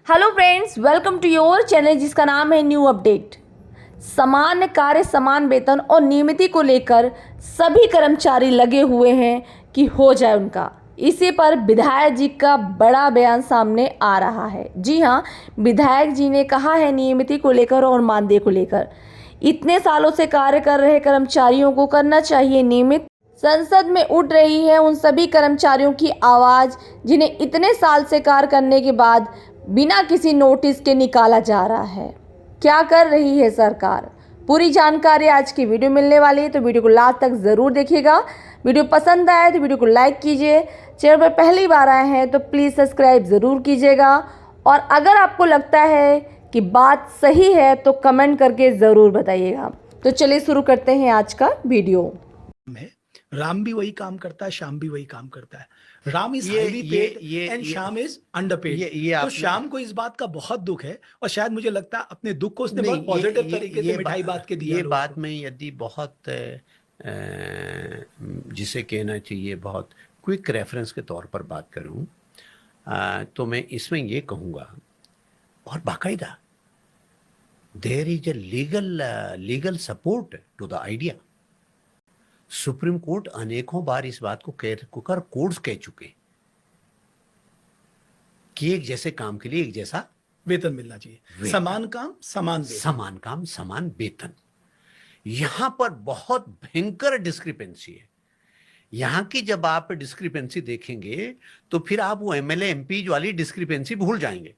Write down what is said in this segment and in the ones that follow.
Hello friends, welcome to your channel जिसका नाम है न्यू अपडेट। समान कार्य समान वेतन और नियमिति को लेकर सभी कर्मचारी लगे हुए हैं कि हो जाए उनका। इसी पर विधायक जी का बड़ा बयान सामने आ रहा है। जी हाँ, विधायक जी ने कहा है नियमिति को लेकर और मानदेय को लेकर इतने सालों से कार्य कर रहे कर्मचारियों को करना चाहिए नियमित। संसद में उठ रही है उन सभी कर्मचारियों की आवाज़ जिन्हें इतने साल से कार्य करने के बाद बिना किसी नोटिस के निकाला जा रहा है। क्या कर रही है सरकार? पूरी जानकारी आज की वीडियो मिलने वाली है, तो वीडियो को लास्ट तक ज़रूर देखिएगा। वीडियो पसंद आए तो वीडियो को लाइक कीजिए। चैनल पर पहली बार आए हैं तो प्लीज़ सब्सक्राइब ज़रूर कीजिएगा। और अगर आपको लगता है कि बात सही है तो कमेंट करके ज़रूर बताइएगा। तो चलिए शुरू करते हैं आज का वीडियो। राम भी वही काम करता है, श्याम भी वही काम करता है। Ram is highly paid and Shyam is underpaid. तो श्याम को इस बात का बहुत दुख है और शायद मुझे लगता है अपने दुख को उसने बहुत पॉजिटिव तरीके से मिठाई बात के दिया। ये बात में यदि बहुत जिसे कहना चाहिए बहुत क्विक रेफरेंस के तौर पर बात करूं तो मैं इसमें ये कहूँगा, और बाकायदा there is a legal support to the idea. Supreme court अनेकों बार इस बात को कर कोर्ट्स कह चुके कि एक जैसे काम के लिए एक जैसा वेतन मिलना चाहिए, समान काम समान वेतन। समान काम समान वेतन। यहां पर बहुत भयंकर डिस्क्रिपेंसी है। यहां की जब आप डिस्क्रिपेंसी देखेंगे तो फिर आप वो एमएलए एमपी वाली डिस्क्रिपेंसी भूल जाएंगे।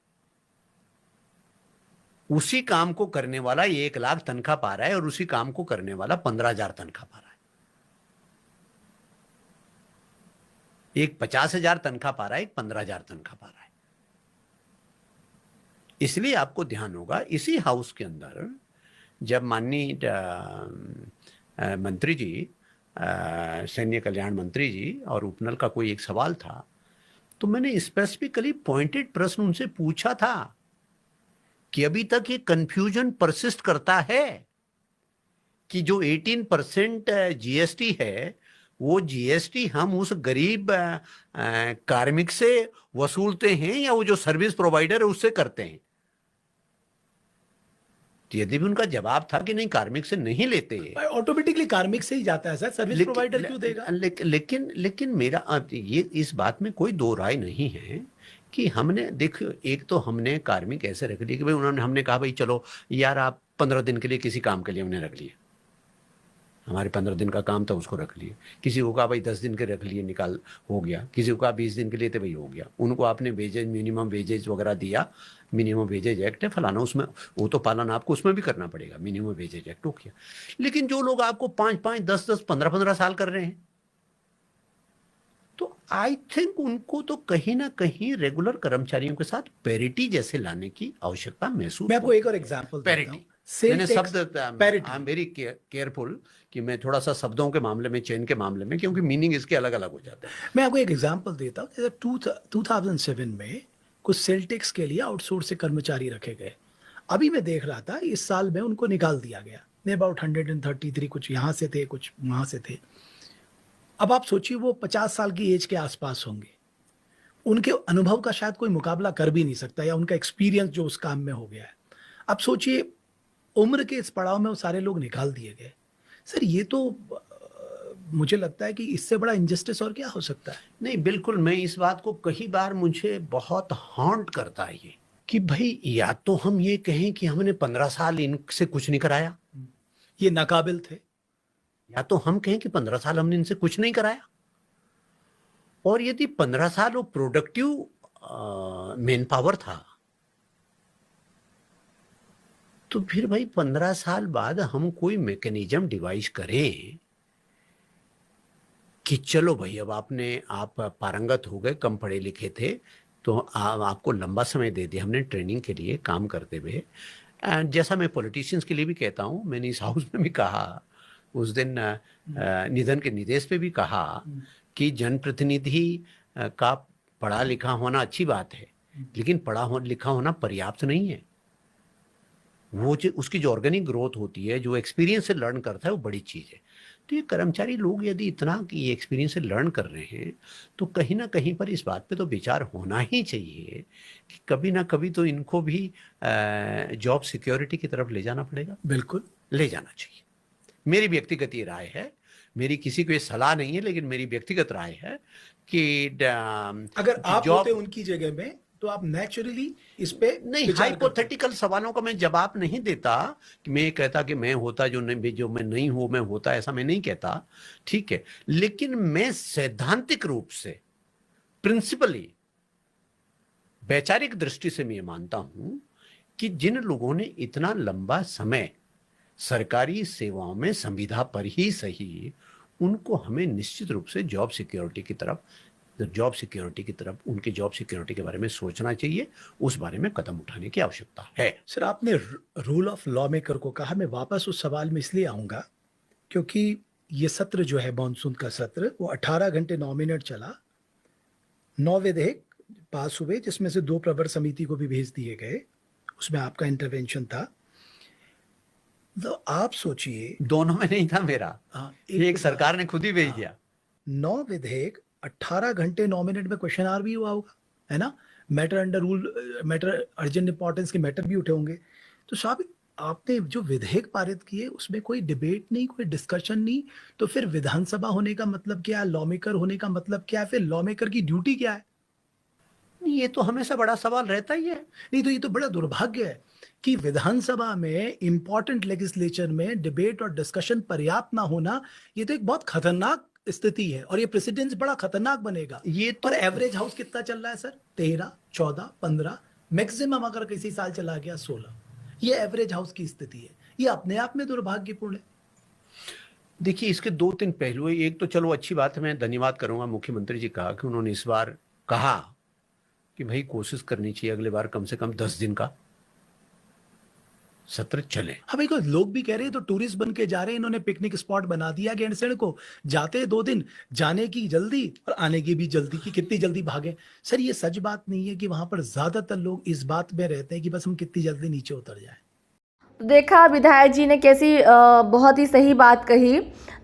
उसी काम को करने वाला 1 लाख तनख्वाह पा रहा है और उसी काम को करने वाला 15,000 तनख्वाह पा रहा है। एक 50,000 तनख्वाह पा रहा है, एक 15,000 तनख्वाह पा रहा है। इसलिए आपको ध्यान होगा इसी हाउस के अंदर जब माननीय मंत्री जी, सैन्य कल्याण मंत्री जी और उपनल का कोई एक सवाल था, तो मैंने स्पेसिफिकली पॉइंटेड प्रश्न उनसे पूछा था कि अभी तक ये कंफ्यूजन परसिस्ट करता है कि जो 18% जीएसटी है वो जीएसटी हम उस गरीब कार्मिक से वसूलते हैं या वो जो सर्विस प्रोवाइडर है उससे करते हैं। तो यदि भी उनका जवाब था कि नहीं कार्मिक से नहीं लेते, ऑटोमेटिकली कार्मिक से ही जाता है सर, सर्विस प्रोवाइडर क्यों देगा? लेकिन मेरा ये इस बात में कोई दो राय नहीं है कि हमने देखो, एक तो हमने कार्मिक ऐसे रख दिए कि भाई हमने कहा भाई चलो यार आप 15 दिन के लिए किसी काम के लिए हमने रख लिया, हमारे 15 दिन का काम था उसको रख लिए। किसी को कहा भाई 10 दिन के रख लिए, निकाल हो गया। किसी को कहा 20 दिन के लिए तो भाई हो गया। उनको आपने वेजेज मिनिमम वेजेज वगैरह दिया, मिनिमम वेजेज एक्ट है फलाना, उसमें वो तो पालन आपको उसमें भी करना पड़ेगा, मिनिमम वेजेज एक्ट हो गया। लेकिन जो लोग आपको 5-5, 10-10, 15-15 साल कर रहे हैं, तो आई थिंक उनको तो कहीं ना कहीं रेगुलर कर्मचारियों के साथ पैरिटी जैसे लाने की आवश्यकता महसूस। मैं आपको एक और एग्जांपल देता हूं। मैंने शब्द आई एम वेरी केयरफुल कि मैं थोड़ा सा शब्दों के मामले में, चेन के मामले में, क्योंकि मीनिंग इसके अलग अलग हो जाते हैं। मैं आपको एक एग्जांपल देता हूं। जैसे 2007 में कुछ सेल टैक्स के लिए आउटसोर्स से कर्मचारी रखे गए। अभी मैं देख रहा था इस साल में उनको निकाल दिया गया। अबाउट 133, कुछ यहाँ से थे कुछ वहाँ से थे। अब आप सोचिए वो 50 साल की एज के आसपास होंगे। उनके अनुभव का शायद कोई मुकाबला कर भी नहीं सकता, या उनका एक्सपीरियंस जो उस काम में हो गया है। अब सोचिए उम्र के इस पड़ाव में वो सारे लोग निकाल दिए गए। सर ये तो मुझे लगता है कि इससे बड़ा इनजस्टिस और क्या हो सकता है? नहीं, बिल्कुल, मैं इस बात को कई बार मुझे बहुत हॉन्ट करता है ये कि भाई या तो हम ये कहें कि हमने 15 साल इनसे कुछ नहीं कराया, ये नाकाबिल थे, या तो हम कहें कि 15 साल हमने इनसे कुछ नहीं कराया। और यदि 15 साल वो प्रोडक्टिव मैन पावर था, तो फिर भाई 15 साल बाद हम कोई मैकेनिज्म डिवाइस करें कि चलो भाई अब आप पारंगत हो गए, कम पढ़े लिखे थे, तो आपको लंबा समय दे दिया हमने ट्रेनिंग के लिए काम करते हुए। जैसा मैं पॉलिटिशियंस के लिए भी कहता हूँ, मैंने इस हाउस में भी कहा उस दिन, निधन के निर्देश पे भी कहा कि जनप्रतिनिधि का पढ़ा लिखा होना अच्छी बात है, लेकिन लिखा होना पर्याप्त नहीं है। वो जो उसकी जो ऑर्गेनिक ग्रोथ होती है, जो एक्सपीरियंस से लर्न करता है, वो बड़ी चीज़ है। तो ये कर्मचारी लोग यदि इतना कि ये एक्सपीरियंस से लर्न कर रहे हैं तो कहीं ना कहीं पर इस बात पे तो विचार होना ही चाहिए कि कभी ना कभी तो इनको भी जॉब सिक्योरिटी की तरफ ले जाना पड़ेगा, बिल्कुल ले जाना चाहिए। मेरी व्यक्तिगत ये राय है, मेरी किसी को ये सलाह नहीं है, लेकिन मेरी व्यक्तिगत राय है कि अगर आप जॉब होते उनकी जगह में तो आप नेचुरली इस पे नहीं, विचार करते। हाइपोथेटिकल सवालों का मैं जवाब नहीं देता कि मैं ये कहता कि मैं होता जो मैं नहीं हूं मैं होता, ऐसा मैं नहीं कहता, ठीक है। लेकिन मैं सैद्धांतिक रूप से प्रिंसिपली वैचारिक दृष्टि से मैं मानता हूं कि जिन लोगों ने इतना लंबा समय सरकारी सेवाओं में संविदा पर ही सही, उनको हमें निश्चित रूप से जॉब सिक्योरिटी की तरफ उनकी जॉब सिक्योरिटी के बारे में सोचना चाहिए, उस बारे में कदम उठाने की आवश्यकता है। सर, आपने रूल ऑफ लॉ मेकर को कहा, मैं वापस उस सवाल में इसलिए आऊंगा क्योंकि ये सत्र जो है मॉनसून का सत्र वो 18 घंटे 9 मिनट चला। 9 विधेयक पास हुए जिसमें से 2 प्रवर समिति को भी भेज दिए गए, उसमें आपका इंटरवेंशन था। तो आप सोचिए, दोनों में नहीं था मेरा, एक सरकार ने खुद ही भेज दिया। 9 विधेयक 18 घंटे 9 मिनट में क्वेश्चन आर भी हुआ होगा, है ना। Matter under rule, matter urgent importance के मैटर भी उठे होंगे। तो साहब, आपने जो विधेयक पारित किए उसमें कोई डिबेट नहीं, कोई डिस्कशन नहीं, तो फिर विधानसभा होने का मतलब क्या है, लॉ मेकर होने का मतलब क्या है, फिर लॉ मेकर की ड्यूटी क्या है? ये तो हमेशा बड़ा सवाल रहता ही है। नहीं तो ये तो बड़ा दुर्भाग्य है कि विधानसभा में इंपॉर्टेंट लेजिस्लेचर में डिबेट और डिस्कशन पर्याप्त ना होना, ये तो एक बहुत खतरनाक स्थिति है और ये प्रेसिडेंस बड़ा खतरनाक बनेगा। ये पर एवरेज हाउस कितना चल रहा है सर? 13, 14, 15, मैक्सिमम अगर किसी साल चला गया 16। ये एवरेज हाउस की स्थिति है, ये अपने आप में दुर्भाग्यपूर्ण है। देखिए, इसके 2-3 पहलू है। एक तो चलो अच्छी बात है, मैं धन्यवाद करूंगा मुख्यमंत्री जी का कि उन्होंने इस बार कहा कि भाई कोशिश करनी चाहिए अगले बार कम से कम 10 दिन का सत्र चले। हाँ भाई, लोग भी कह रहे हैं तो टूरिस्ट बन के जा रहे हैं, इन्होंने पिकनिक स्पॉट बना दिया गैंडसैंड को, जाते 2 दिन, जाने की जल्दी और आने की भी जल्दी, की कितनी जल्दी भागे। सर, ये सच बात नहीं है कि वहां पर ज्यादातर लोग इस बात में रहते हैं कि बस हम कितनी जल्दी नीचे उतर जाएं। देखा विधायक जी ने कैसी बहुत ही सही बात कही।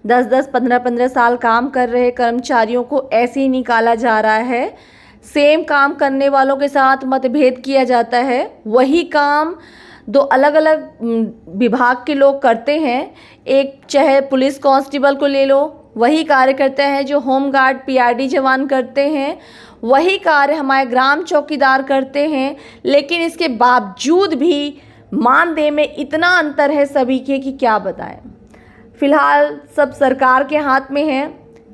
10-10, 15-15 साल काम कर रहे कर्मचारियों को ऐसे ही निकाला जा रहा है। सेम काम करने वालों के साथ मतभेद किया जाता है। वही काम 2 अलग अलग विभाग के लोग करते हैं। एक चाहे पुलिस कांस्टेबल को ले लो, वही कार्य करते हैं जो होमगार्ड पीआरडी जवान करते हैं, वही कार्य हमारे ग्राम चौकीदार करते हैं। लेकिन इसके बावजूद भी मानदेय में इतना अंतर है सभी के कि क्या बताएं। फिलहाल सब सरकार के हाथ में है।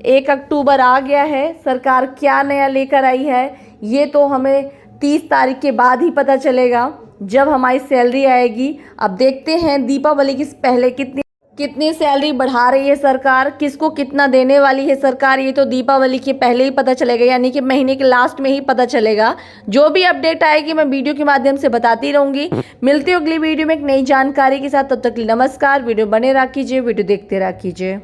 1 अक्टूबर आ गया है, सरकार क्या नया लेकर आई है ये तो हमें 30 तारीख के बाद ही पता चलेगा, जब हमारी सैलरी आएगी। अब देखते हैं दीपावली की पहले कितनी सैलरी बढ़ा रही है सरकार, किसको कितना देने वाली है सरकार, ये तो दीपावली के पहले ही पता चलेगा, यानी कि महीने के लास्ट में ही पता चलेगा। जो भी अपडेट आएगी मैं वीडियो के माध्यम से बताती रहूँगी। मिलती हूँ अगली वीडियो में एक नई जानकारी के साथ, तब तक नमस्कार। वीडियो बने रखिए, वीडियो देखते रखिए।